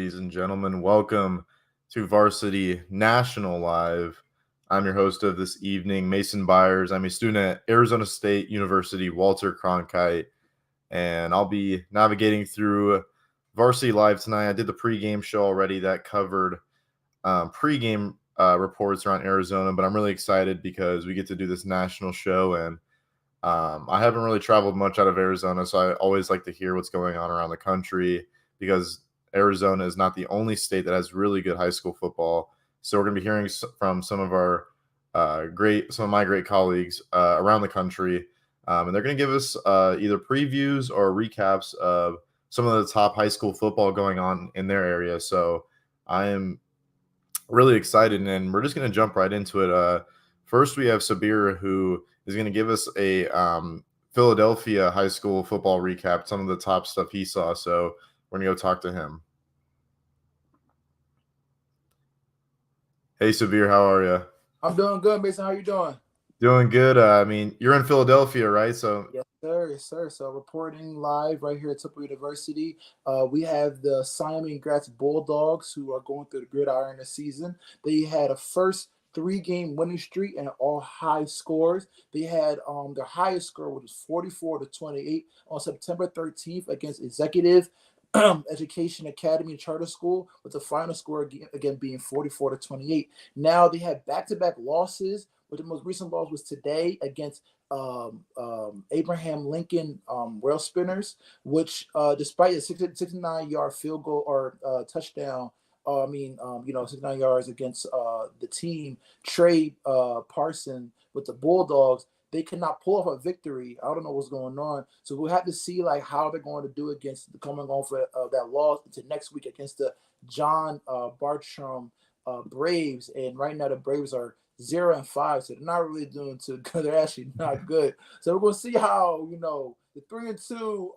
ladies and gentlemen. Welcome to Varsity National Live. I'm your host of this evening, Mason Byers. I'm a student at Arizona State University, Walter Cronkite, and I'll be navigating through Varsity Live tonight. I did the pregame show already that covered pregame reports around Arizona, but I'm really excited because we get to do this national show, and I haven't really traveled much out of Arizona, so I always like to hear what's going on around the country because Arizona is not the only state that has really good high school football. So we're going to be hearing from some of my great colleagues around the country, and they're going to give us either previews or recaps of some of the top high school football going on in their area. So I am really excited, and we're just going to jump right into it. First, we have Sabir, who is going to give us a Philadelphia high school football recap, some of the top stuff he saw. So we're going to go talk to him. Hey, Sabir, how are you? I'm doing good, Mason. How you doing? Doing good. You're in Philadelphia, right? So Yes, sir. Yes, sir. So reporting live right here at Temple University. We have the Simon Gratz Bulldogs who are going through the gridiron this season. They had a first 3-game winning streak and all high scores. They had their highest score, which was 44-28 on September 13th against Executive Education Academy Charter School, with the final score again being 44-28. Now they have back-to-back losses, but the most recent loss was today against Abraham Lincoln Rail Spinners, which despite a 69-yard field goal or touchdown, 69 yards against the team, Trey Parson with the Bulldogs, they cannot pull off a victory. I don't know what's going on. So we'll have to see like how they're going to do against the coming on for that loss into next week against the John Bartram Braves. And right now the Braves are 0-5, so they're not really doing too good. They're actually not good. So we're gonna see how the 3-2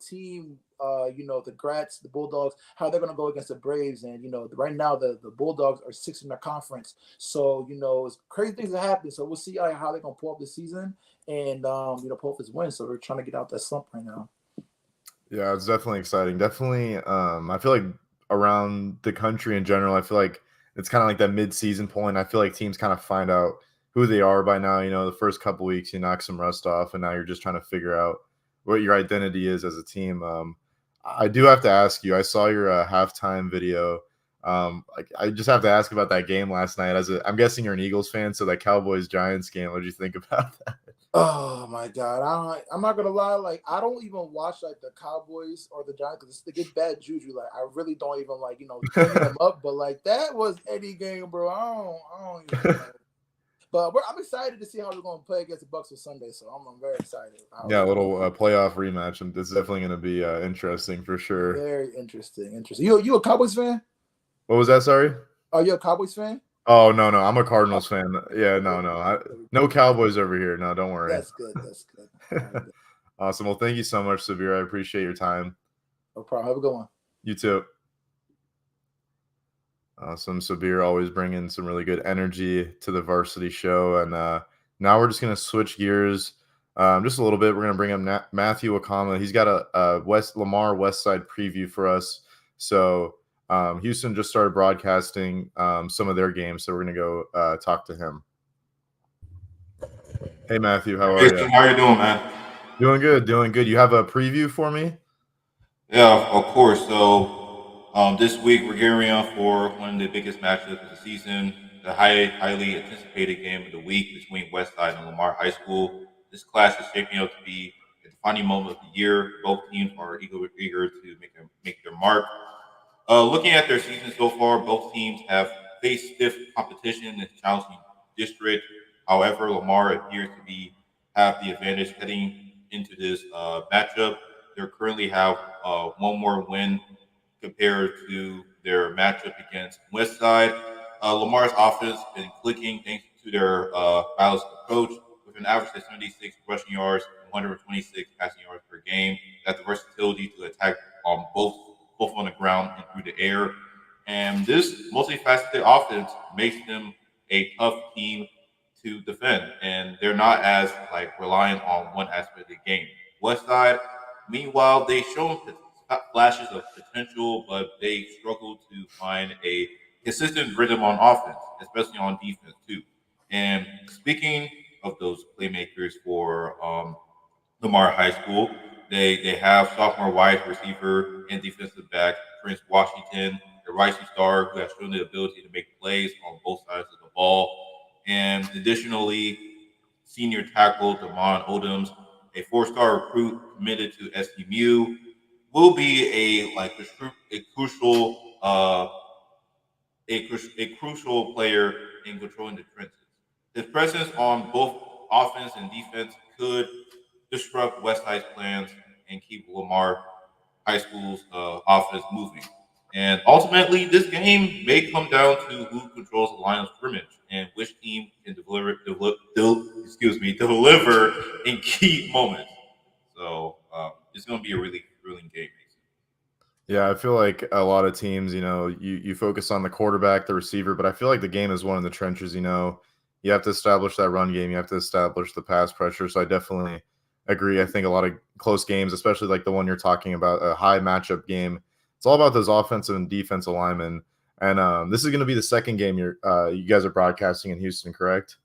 team, the Grats, the Bulldogs, how they're gonna go against the Braves. And right now the Bulldogs are 6th in their conference. So it's crazy things that happen. So we'll see how they're gonna pull up the season and pull up this win. So we're trying to get out that slump right now. yeah, it's definitely exciting. Definitely, I feel like around the country in general, I feel like it's kind of like that mid-season point. I feel like teams kind of find out who they are by now. The first couple weeks you knock some rust off, and now you're just trying to figure out what your identity is as a team. I do have to ask you. I saw your halftime video. I just have to ask about that game last night. I'm guessing you're an Eagles fan, so that Cowboys Giants game. What did you think about that? Oh my God! I'm not gonna lie. Like I don't even watch like the Cowboys or the Giants because they get bad juju. Like I really don't even like bringing them up. But like that was any game, bro. I don't even know. But I'm excited to see how they're going to play against the Bucks on Sunday. So I'm very excited. Yeah, a little playoff rematch, and it's definitely going to be interesting for sure. Very interesting. You a Cowboys fan? What was that? Sorry. Are you a Cowboys fan? Oh no, I'm a Cardinals fan. Yeah, no Cowboys over here. No, don't worry. That's good. That's good. Right. Awesome. Well, thank you so much, Sabir. I appreciate your time. No problem. Have a good one. You too. Awesome. Sabir always bringing some really good energy to the varsity show. And now we're just going to switch gears just a little bit. We're going to bring up Matthew Wakama. He's got a Lamar West Side preview for us. So Houston just started broadcasting some of their games. So we're going to go talk to him. Hey, Matthew, how are you? How are you doing, man? Doing good, doing good. You have a preview for me? Yeah, of course. So this week we're gearing up for one of the biggest matchups of the season, the highly anticipated game of the week between Westside and Lamar High School. This clash is shaping up to be a defining moment of the year. Both teams are eager to make their mark. Looking at their season so far, both teams have faced stiff competition in this challenging district. However, Lamar appears to have the advantage heading into this matchup. They currently have one more win compared to their matchup against Westside. Lamar's offense has been clicking thanks to their balanced approach with an average of 76 rushing yards and 126 passing yards per game. Got the versatility to attack both on the ground and through the air. And this multifaceted offense makes them a tough team to defend, and they're not as reliant on one aspect of the game. Westside, meanwhile, they shown flashes of potential, but they struggle to find a consistent rhythm on offense, especially on defense too. And speaking of those playmakers for Lamar High School, they have sophomore wide receiver and defensive back Prince Washington, a rising star who has shown the ability to make plays on both sides of the ball. And additionally, senior tackle Damon Odoms, a four-star recruit committed to SMU, will be a crucial a crucial player in controlling the trenches. His presence on both offense and defense could disrupt Westside's plans and keep Lamar High School's offense moving. And ultimately, this game may come down to who controls the line of scrimmage and which team can deliver in key moments. So it's going to be a really thrilling game. Yeah, I feel like a lot of teams, you focus on the quarterback, the receiver, but I feel like the game is one in the trenches. You have to establish that run game, you have to establish the pass pressure. So I definitely agree. I think a lot of close games, especially like the one you're talking about, a high matchup game, it's all about those offensive and defensive linemen. And this is going to be the second game you guys are broadcasting in Houston, correct?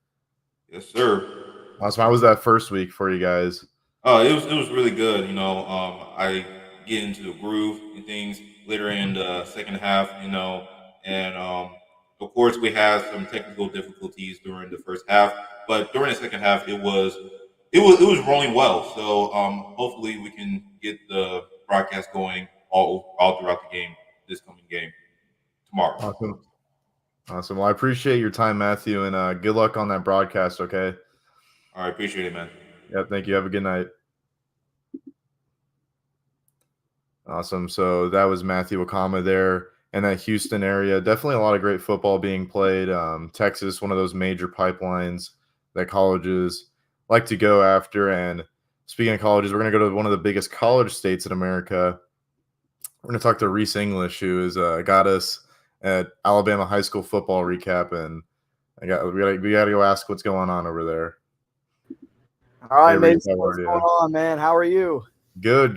Yes, sir. Awesome. How was that first week for you guys? It was really good. I get into the groove and things later in the second half. And of course we had some technical difficulties during the first half, but during the second half it was rolling well. So hopefully we can get the broadcast going all throughout the game, this coming game tomorrow. Awesome. Awesome. Well, I appreciate your time, Matthew, and good luck on that broadcast. Okay. All right, appreciate it, man. Yeah, thank you. Have a good night. Awesome. So that was Matthew Wakama there in that Houston area. Definitely a lot of great football being played. Texas, one of those major pipelines that colleges like to go after. And speaking of colleges, we're going to go to one of the biggest college states in America. We're going to talk to Reese English, who has got us at Alabama high school football recap. And we got to go ask what's going on over there. All right, Hey, Mason, Reese, how what's are going you? on, man? How are you? Good.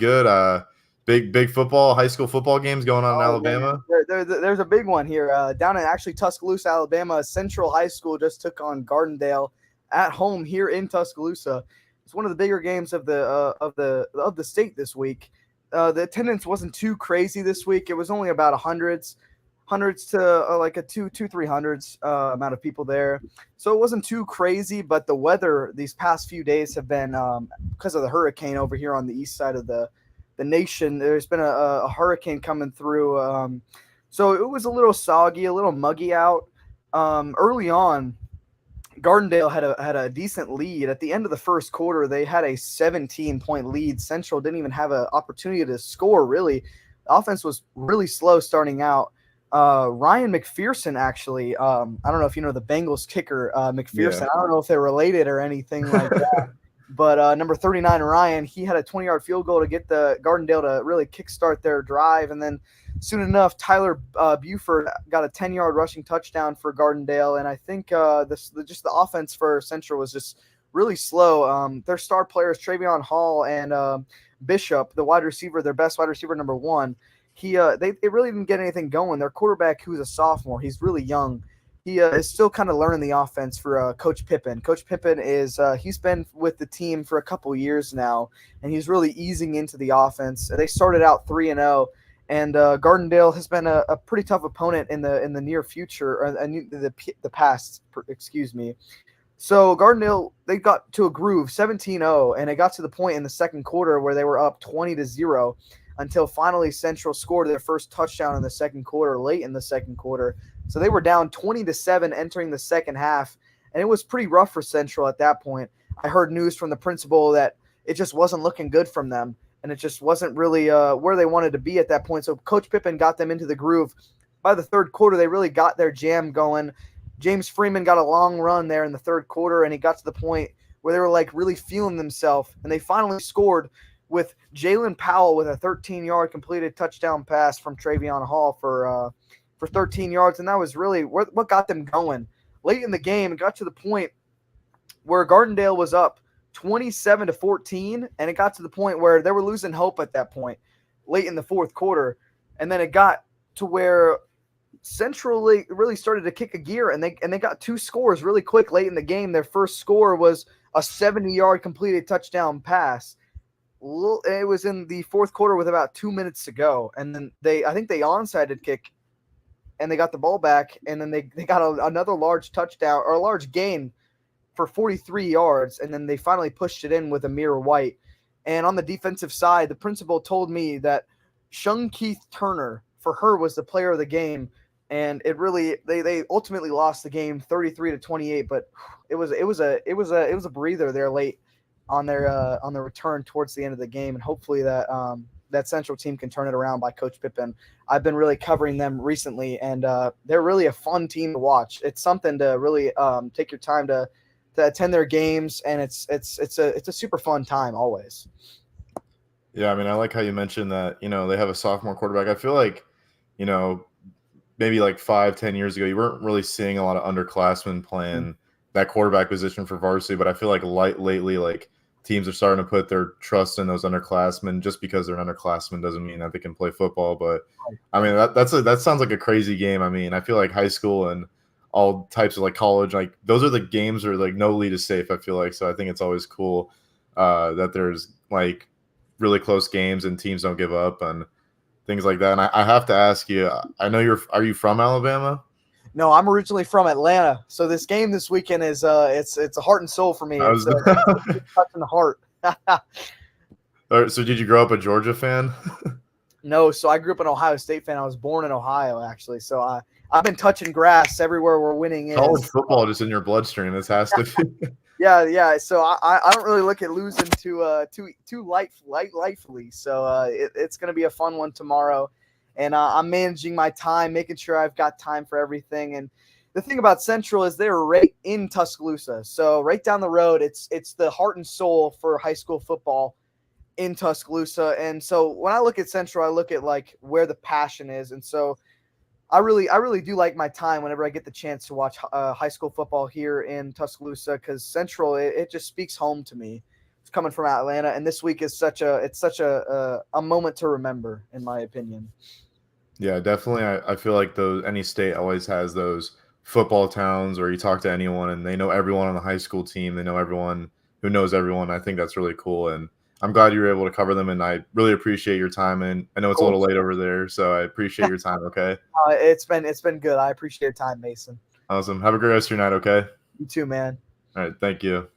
Big football, high school football games going on in Alabama. There's a big one here down in actually Tuscaloosa, Alabama. Central High School just took on Gardendale at home here in Tuscaloosa. It's one of the bigger games of the state this week. The attendance wasn't too crazy this week. It was only about hundreds to like a 300s amount of people there. So it wasn't too crazy, but the weather these past few days have been because of the hurricane over here on the east side of the nation. There's been a hurricane coming through. So it was a little soggy, a little muggy out. Early on, Gardendale had a decent lead. At the end of the first quarter, they had a 17-point lead. Central didn't even have an opportunity to score, really. The offense was really slow starting out. Ryan McPherson, actually, I don't know if you know the Bengals kicker, McPherson. Yeah. I don't know if they're related or anything like that. But number 39, Ryan, he had a 20-yard field goal to get the Gardendale to really kickstart their drive. And then soon enough, Tyler Buford got a 10-yard rushing touchdown for Gardendale. And I think just the offense for Central was just really slow. Their star players, Travion Hall and Bishop, the wide receiver, their best wide receiver, number 1, they really didn't get anything going. Their quarterback, who's a sophomore, he's really young. He is still kind of learning the offense for Coach Pippen. Coach Pippen he's been with the team for a couple years now, and he's really easing into the offense. They started out 3-0, and Gardendale has been a pretty tough opponent in the near future, or the past. Excuse me. So Gardendale, they got to a groove, 17-0, and it got to the point in the second quarter where they were up 20-0. Until finally Central scored their first touchdown in the second quarter, late in the second quarter. So they were down 20-7 entering the second half, and it was pretty rough for Central at that point. I heard news from the principal that it just wasn't looking good from them, and it just wasn't really where they wanted to be at that point. So Coach Pippen got them into the groove. By the third quarter, they really got their jam going. James Freeman got a long run there in the third quarter, and he got to the point where they were like really feeling themselves, and they finally scored with Jalen Powell with a 13-yard completed touchdown pass from Travion Hall for 13 yards, and that was really what got them going. Late in the game, it got to the point where Gardendale was up 27-14, and it got to the point where they were losing hope at that point. late in the fourth quarter, and then it got to where Central really started to kick a gear, and they got 2 scores really quick late in the game. Their first score was a 70-yard completed touchdown pass. It was in the fourth quarter with about 2 minutes to go, and then I think they onside kick, and they got the ball back, and then they got another large touchdown or a large gain for 43 yards, and then they finally pushed it in with Amir White. And on the defensive side, the principal told me that Shung Keith Turner, for her, was the player of the game, and it really they ultimately lost the game 33-28, but it was a breather there late on their return towards the end of the game, and hopefully that Central team can turn it around by Coach Pippen. I've been really covering them recently, and they're really a fun team to watch. It's something to really take your time to attend their games, and it's a super fun time always. Yeah, I mean, I like how you mentioned that, they have a sophomore quarterback. I feel like, maybe like 5-10 years ago, you weren't really seeing a lot of underclassmen playing that quarterback position for varsity, but I feel like lately, like, teams are starting to put their trust in those underclassmen. Just because they're an underclassman doesn't mean that they can play football. But I mean, that sounds like a crazy game. I mean, I feel like high school and all types of like college, like those are the games where like no lead is safe, I feel like. So I think it's always cool that there's like really close games and teams don't give up and things like that. And I have to ask you, I know are you from Alabama? No, I'm originally from Atlanta, so this game this weekend is it's a heart and soul for me. It's touching the heart. So did you grow up a Georgia fan? No, so I grew up an Ohio State fan. I was born in Ohio, actually. So I've been touching grass everywhere where winning is. College football just in your bloodstream. This has to be. Yeah. So I don't really look at losing too lightly. So it's going to be a fun one tomorrow. And I'm managing my time, making sure I've got time for everything. And the thing about Central is they're right in Tuscaloosa. So right down the road, it's the heart and soul for high school football in Tuscaloosa. And so when I look at Central, I look at like where the passion is. And so I really do like my time whenever I get the chance to watch high school football here in Tuscaloosa, because Central, it just speaks home to me. It's coming from Atlanta, and this week is such a moment to remember, in my opinion. Yeah, definitely. I feel like any state always has those football towns where you talk to anyone and they know everyone on the high school team. They know everyone who knows everyone. I think that's really cool, and I'm glad you were able to cover them, and I really appreciate your time. And I know it's a little late over there, so I appreciate your time. Okay. It's been good. I appreciate your time, Mason. Awesome. Have a great rest of your night. Okay. You too, man. All right. Thank you.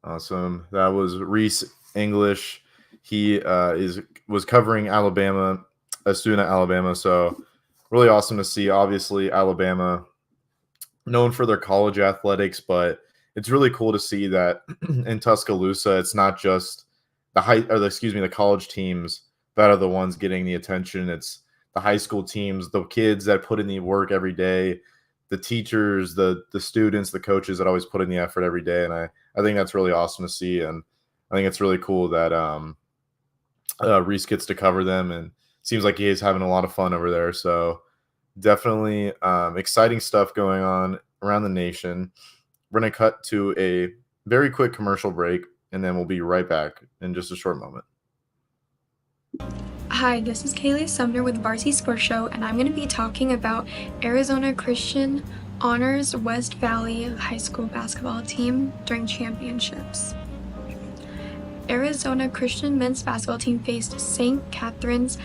Awesome. That was Reese English. He was covering Alabama, a student at Alabama. So really awesome to see. Obviously, Alabama known for their college athletics, but it's really cool to see that in Tuscaloosa, it's not just the college teams that are the ones getting the attention. It's the high school teams, the kids that put in the work every day, the teachers, the students, the coaches that always put in the effort every day. And I think that's really awesome to see. And I think it's really cool that Reese gets to cover them, and seems like he is having a lot of fun over there. So definitely exciting stuff going on around the nation. We're going to cut to a very quick commercial break, and then we'll be right back in just a short moment. Hi, this is Kaylee Sumner with Varsity Sports Show, and I'm going to be talking about Arizona Christian Honors West Valley High School basketball team during championships. Arizona Christian men's basketball team faced St. Catherine's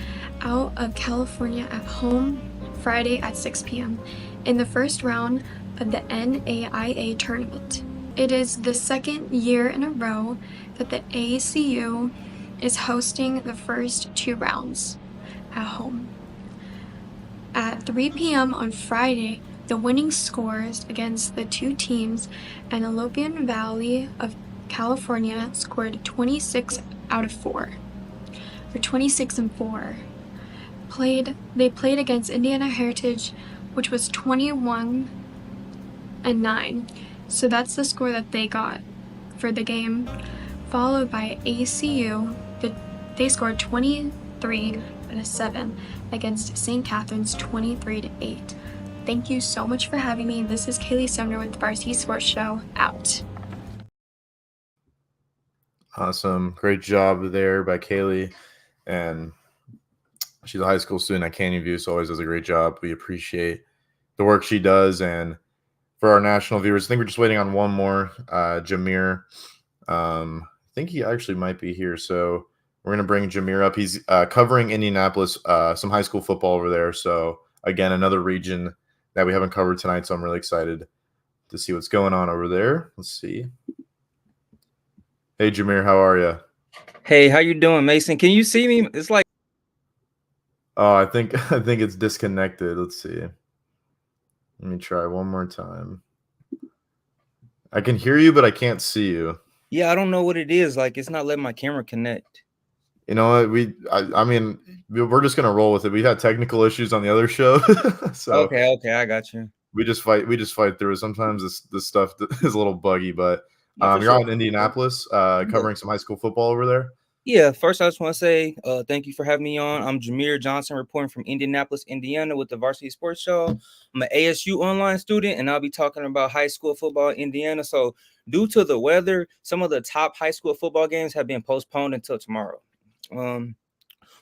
out of California at home Friday at 6 p.m. in the first round of the NAIA tournament. It is the second year in a row that the ACU is hosting the first 2 rounds at home. At 3 p.m. on Friday, the winning scores against the 2 teams, Antelope Valley of California scored 26 out of 4, or 26 and 4. They played against Indiana Heritage, which was 21 and 9. So that's the score that they got for the game. Followed by ACU, they scored 23 out of 7 against St. Catherine's 23 to 8. Thank you so much for having me. This is Kaylee Sumner with Varsity Sports Show, out. Awesome. Great job there by Kaylee. And she's a high school student at Canyon View, so always does a great job. We appreciate the work she does. And for our national viewers, I think we're just waiting on one more, Jameer. I think he actually might be here. So we're going to bring Jameer up. He's covering Indianapolis, some high school football over there. So, again, another region that we haven't covered tonight. So I'm really excited to see what's going on over there. Let's see. Hey, Jameer, how are you? Hey, how you doing, Mason? Can you see me? It's like Oh, I think it's disconnected. Let's see. Let me try one more time. I can hear you, but I can't see you. yeah, I don't know what it is. Like it's not letting my camera connect. You know what? I mean, we're just gonna roll with it. We had technical issues on the other show, so Okay, I got you. we just fight through it. Sometimes this stuff is a little buggy, but No, for you're sure. out in Indianapolis, covering some high school football over there. Yeah, first I just want to say thank you for having me on. I'm Jameer Johnson reporting from Indianapolis, Indiana with the Varsity Sports Show. I'm an ASU online student and I'll be talking about high school football in Indiana. So due to the weather, some of the top high school football games have been postponed until tomorrow.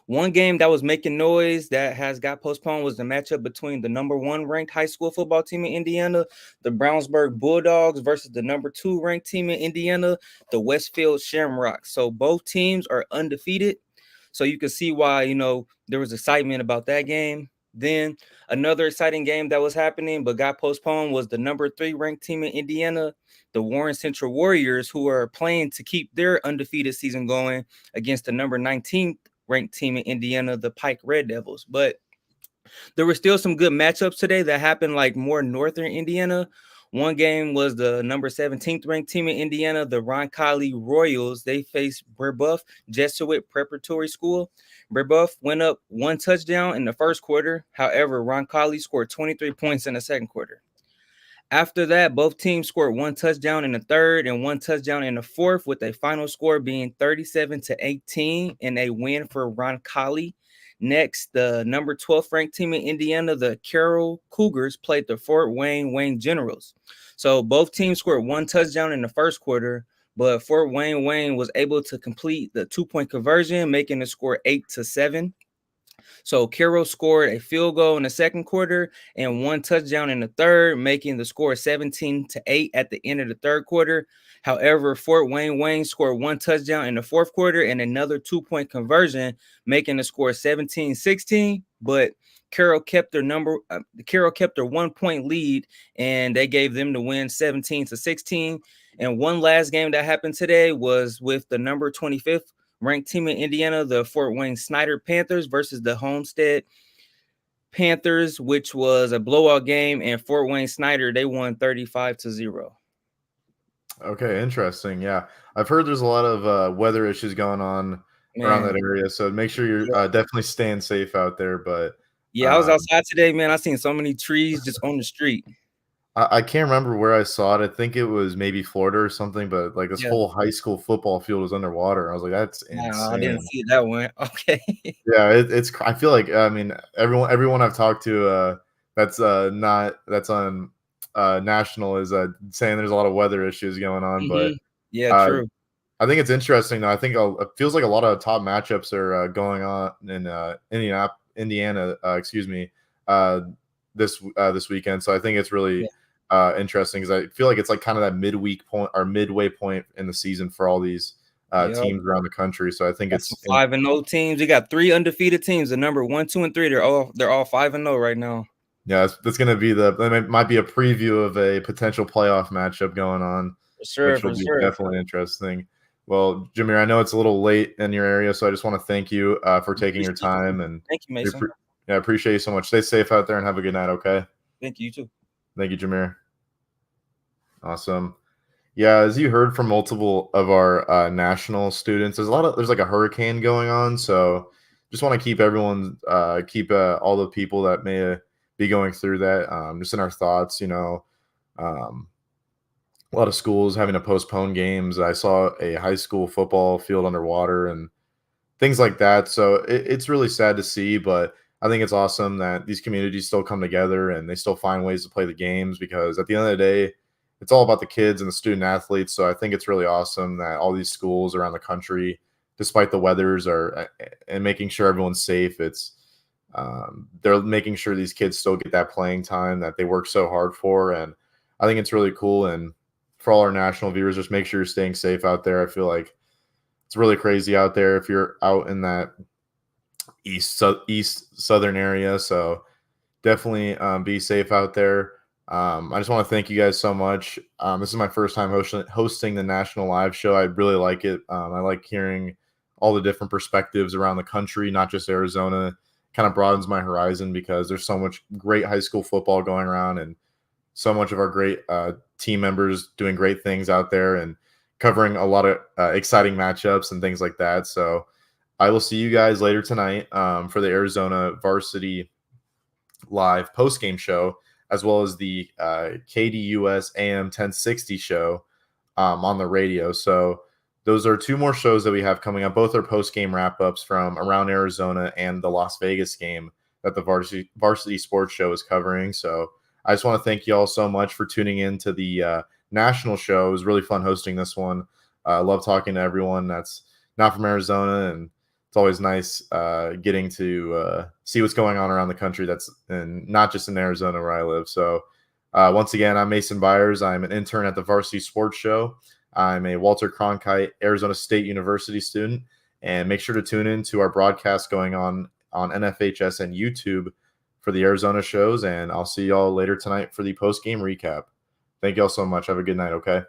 One game that was making noise that has got postponed was the matchup between the number 1 ranked high school football team in Indiana, the Brownsburg Bulldogs, versus the number 2 ranked team in Indiana, the Westfield Shamrocks. So both teams are undefeated. So you can see why, there was excitement about that game. Then another exciting game that was happening but got postponed was the number 3 ranked team in Indiana, the Warren Central Warriors, who are playing to keep their undefeated season going against the number 19th ranked team in Indiana, the Pike Red Devils. But there were still some good matchups today that happened like more northern Indiana. One game was the number 17th ranked team in Indiana, the Roncalli Royals. They faced Brebeuf Jesuit Preparatory School. Brebeuf went up 1 touchdown in the first quarter. However, Roncalli scored 23 points in the second quarter. After that, both teams scored 1 touchdown in the third and 1 touchdown in the fourth, with a final score being 37-18 and a win for Roncalli. Next, the number 12th ranked team in Indiana, the Carroll Cougars, played the Fort Wayne Generals. So both teams scored 1 touchdown in the first quarter, but Fort Wayne was able to complete the 2-point conversion, making the score 8-7. So Carroll scored a field goal in the second quarter and 1 touchdown in the third, making the score 17-8 at the end of the third quarter. However, Fort Wayne scored 1 touchdown in the fourth quarter and another 2-point conversion, making the score 17-16. But Carroll kept their 1-point lead, and they gave them the win 17-16. And one last game that happened today was with the number 25th ranked team in Indiana, the Fort Wayne Snyder Panthers versus the Homestead Panthers, which was a blowout game, and Fort Wayne Snyder, they won 35-0. Okay, interesting. Yeah, I've heard there's a lot of weather issues going on around that area, so make sure you're definitely staying safe out there. But yeah, I was outside today, man. I seen so many trees just on the street. I can't remember where I saw it. I think it was maybe Florida or something, but like this whole high school football field was underwater. I was like, that's insane. No, I didn't see that one. Okay. Yeah, it's. I feel like everyone I've talked to that's on national is saying there's a lot of weather issues going on, but yeah, true. I think it's interesting though. I think it feels like a lot of top matchups are going on in Indiana. This weekend. So I think it's really interesting because I feel like it's like kind of that midweek point or midway point in the season for all these teams around the country. So I think it's 5-0 teams. We got 3 undefeated teams. The number 1, 2, and 3. They're all 5-0 right now. Yeah, that's going to be that might be a preview of a potential playoff matchup going on, which will be definitely interesting. Well, Jameer, I know it's a little late in your area, so I just want to thank you for taking your time. And thank you, Mason. I appreciate you so much. Stay safe out there and have a good night, okay? Thank you, too. Thank you, Jameer. Awesome. Yeah, as you heard from multiple of our national students, there's like a hurricane going on, so just want to keep everyone, all the people that may be going through that, just in our thoughts. A lot of schools having to postpone games. I saw a high school football field underwater and things like that. So it's really sad to see, but I think it's awesome that these communities still come together and they still find ways to play the games, because at the end of the day, it's all about the kids and the student athletes. So I think it's really awesome that all these schools around the country, despite the weathers, are and making sure everyone's safe. They're making sure these kids still get that playing time that they work so hard for, and I think it's really cool. And for all our national viewers, just make sure you're staying safe out there. I feel like it's really crazy out there if you're out in that east southern area. So definitely be safe out there. I just want to thank you guys so much. This is my first time hosting the national live show. I really like it. I like hearing all the different perspectives around the country, not just Arizona. Kind of broadens my horizon because there's so much great high school football going around, and so much of our great team members doing great things out there and covering a lot of exciting matchups and things like that. So I will see you guys later tonight for the Arizona Varsity Live postgame show, as well as the KDUS AM 1060 show on the radio. So those are two more shows that we have coming up. Both are post-game wrap-ups from around Arizona and the Las Vegas game that the Varsity Sports Show is covering. So I just want to thank you all so much for tuning in to the national show. It was really fun hosting this one. I love talking to everyone that's not from Arizona, and it's always nice getting to see what's going on around the country and not just in Arizona where I live. So once again, I'm Mason Byers. I'm an intern at the Varsity Sports Show. I'm a Walter Cronkite Arizona State University student, and make sure to tune in to our broadcast going on NFHS and YouTube for the Arizona shows, and I'll see y'all later tonight for the post-game recap. Thank y'all so much. Have a good night, okay?